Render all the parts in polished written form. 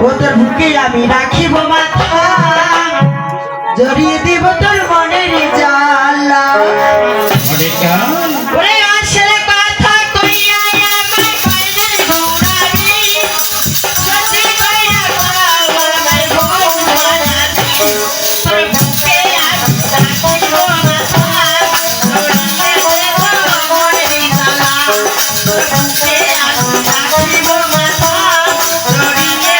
তোর বুকে আমি রাখিব মাথা, জড়িয়ে দিব তোর মনের জ্বালা। ওরে আসলে কথা কইয়া আমায় কয়জন ঘুরাবি, সত্যি কইরা বল আমায় বউ বানাবি। তোর বুকে আমি রাখিব মাথা, জড়িয়ে দেব মনের জ্বালা। তোর বুকে আমি রাখিব মাথা,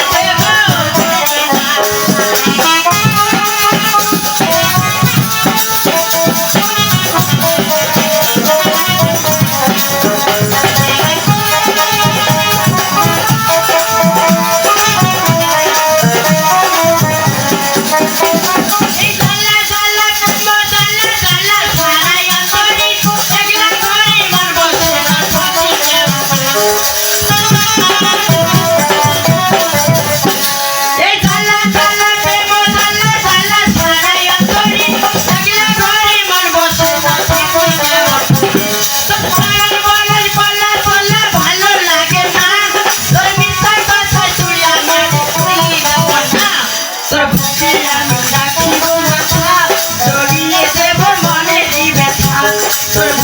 জড়িয়ে দেব মনের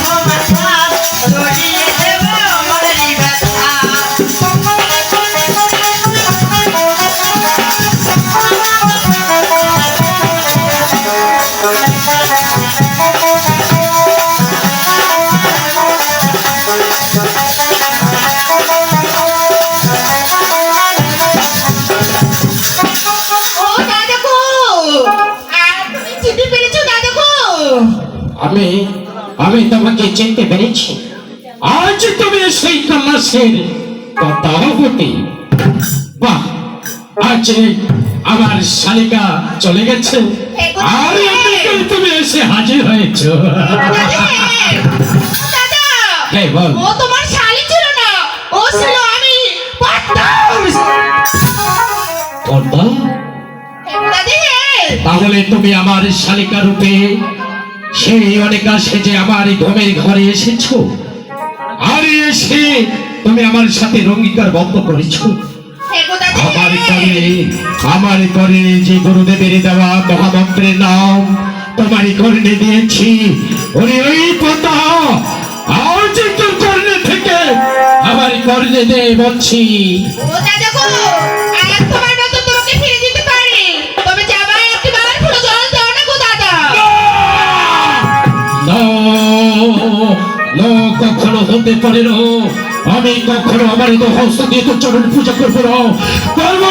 জ্বালা। আমি তোমাকে চিনতে পেরেছি। আজ তুমি সেই কমাসের কথাবতী। বাহ, আজ আমার শালিকা চলে গেছে আর তুমি এসে হাজির হয়েছ। বল, ও তোমার শালি ছিল না, ও ছিল আমি। তাহলে তুমি আমার শালিকা রূপে সেই অনেকা সেজে আমার ঘুমের ঘরে এসেছো, আর এসে তুমি আমার সাথে অঙ্গীকার বদ্ধ করেছো। আমার করে যে গুরুদেবের দেওয়া মহামন্ত্রের নাম তোমারই কর্ণে দিয়েছি। ওরে ওই কথা আজ তোর কর্ণে থেকে আমার কর্ণে দে বলছি। কখনো হতে পারে না, আমি কখনো আমার হস্ত দিয়ে তোর চরণ পূজা করবো না, করবো